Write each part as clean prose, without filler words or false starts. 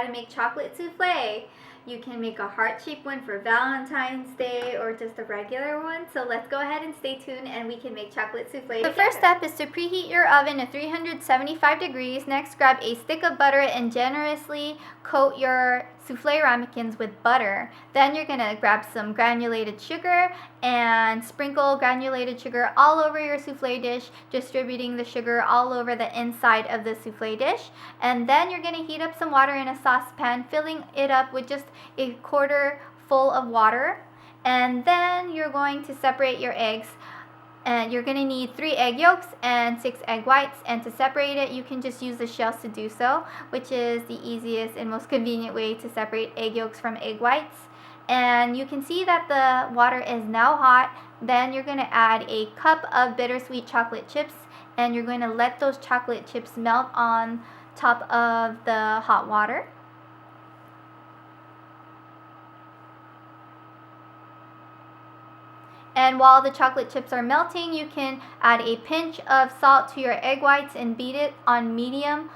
how to make chocolate souffle. You can make a heart-shaped one for Valentine's Day or just a regular one. So let's go ahead and stay tuned and we can make chocolate souffle. The first step is to preheat your oven to 375 degrees. Next, grab a stick of butter and generously coat your souffle ramekins with butter. Then you're gonna grab some granulated sugar and sprinkle granulated sugar all over your souffle dish, distributing the sugar all over the inside of the souffle dish. And then you're gonna heat up some water in a saucepan, filling it up with just a quarter full of water. And then you're going to separate your eggs. And you're going to need 3 egg yolks and 6 egg whites. And to separate it, you can just use the shells to do so, which is the easiest and most convenient way to separate egg yolks from egg whites. And you can see that the water is now hot. Then you're going to add a cup of bittersweet chocolate chips. And you're going to let those chocolate chips melt on top of the hot water. And while the chocolate chips are melting, you can add a pinch of salt to your egg whites and beat it on medium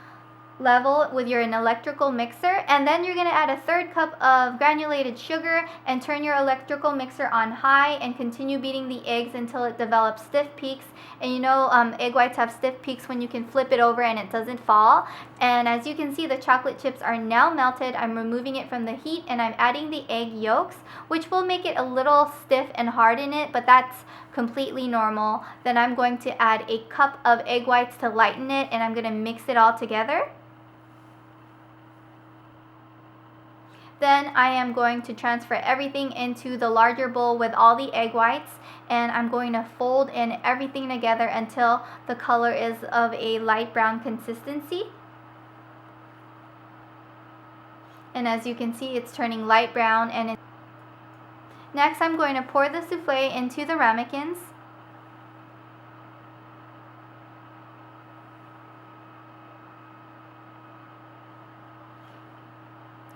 level with an electrical mixer. And then you're going to add a 1/3 cup of granulated sugar and turn your electrical mixer on high and continue beating the eggs until it develops stiff peaks. And you know egg whites have stiff peaks when you can flip it over and it doesn't fall. And as you can see, the chocolate chips are now melted. I'm removing it from the heat and I'm adding the egg yolks, which will make it a little stiff and hard in it, but that's completely normal. Then I'm going to add a cup of egg whites to lighten it, and I'm going to mix it all together. Then I am going to transfer everything into the larger bowl with all the egg whites, and I'm going to fold in everything together until the color is of a light brown consistency. And as you can see, it's turning light brown. And next I'm going to pour the souffle into the ramekins.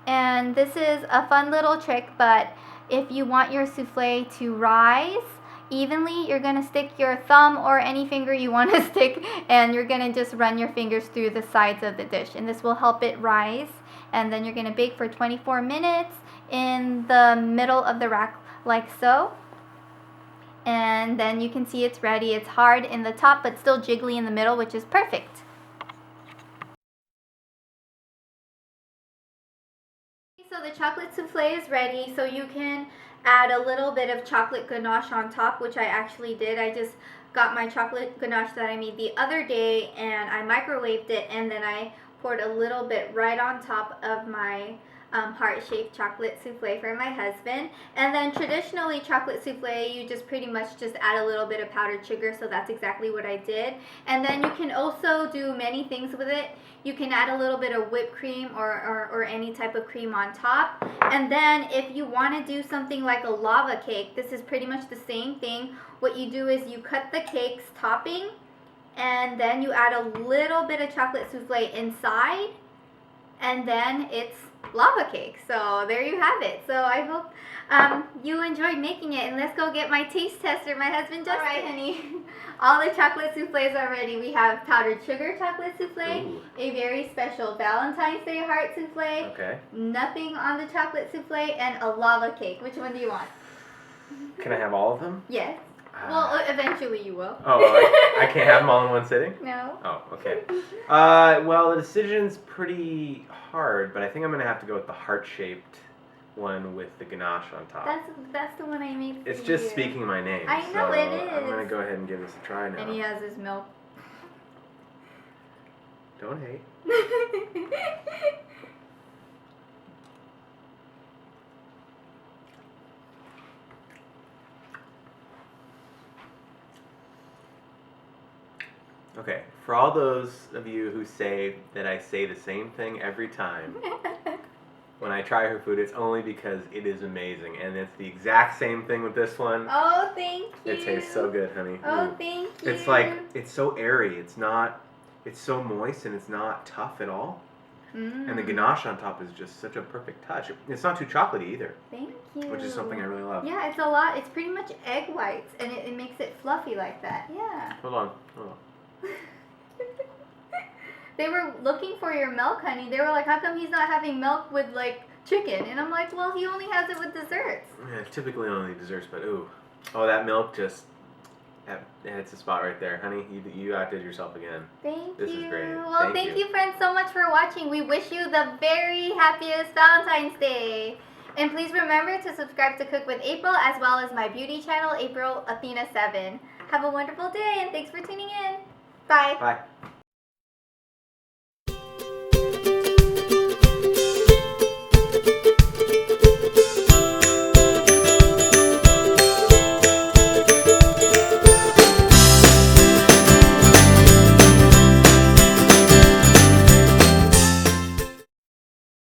And this is a fun little trick, but if you want your souffle to rise evenly, you're going to stick your thumb or any finger you want to stick, and you're going to just run your fingers through the sides of the dish, and this will help it rise. And then you're going to bake for 24 minutes in the middle of the rack like so. And then you can see it's ready. It's hard in the top but still jiggly in the middle, which is perfect. So the chocolate souffle is ready, so you can add a little bit of chocolate ganache on top, which I actually did. I just got my chocolate ganache that I made the other day and I microwaved it, and then I poured a little bit right on top of my heart-shaped chocolate souffle for my husband. And then traditionally chocolate souffle, you just pretty much just add a little bit of powdered sugar, so that's exactly what I did. And then you can also do many things with it. You can add a little bit of whipped cream or any type of cream on top. And then if you want to do something like a lava cake, this is pretty much the same thing. What you do is you cut the cake's topping, and then you add a little bit of chocolate souffle inside, and then it's lava cake. So there you have it. So I hope you enjoyed making it, and let's go get my taste tester, my husband Justin. All right, honey. All the chocolate souffles are ready. We have powdered sugar chocolate souffle, a very special Valentine's Day heart souffle, nothing on the chocolate souffle, and a lava cake. Which one do you want? Can I have all of them? Yes. Well, eventually you will. Oh, I can't have them all in one sitting? No. Oh, okay. Well, the decision's pretty hard, but I think I'm going to have to go with the heart-shaped one with the ganache on top. That's the one I made for you. It's just speaking my name. I know, so it is. I'm going to go ahead and give this a try now. And he has his milk. Don't hate. Okay, for all those of you who say that I say the same thing every time when I try her food, it's only because it is amazing. And it's the exact same thing with this one. Oh, thank you. It tastes so good, honey. Oh, thank you. It's like, it's so airy. It's so moist and it's not tough at all. And the ganache on top is just such a perfect touch. It's not too chocolatey either. Thank you. Which is something I really love. Yeah, it's a lot. It's pretty much egg whites, and it makes it fluffy like that. Yeah. Hold on. they were looking for your milk, honey. They were like, how come he's not having milk with like chicken? And I'm like, well, he only has it with desserts. Yeah, typically only desserts, but ooh. Oh, that milk just hits the spot right there. Honey, you outdid yourself again. Thank This you. is great. Well, thank you friends so much for watching. We wish you the very happiest Valentine's Day. And please remember to subscribe to Cook with April as well as my beauty channel, April Athena 7. Have a wonderful day and thanks for tuning in. Bye. Bye.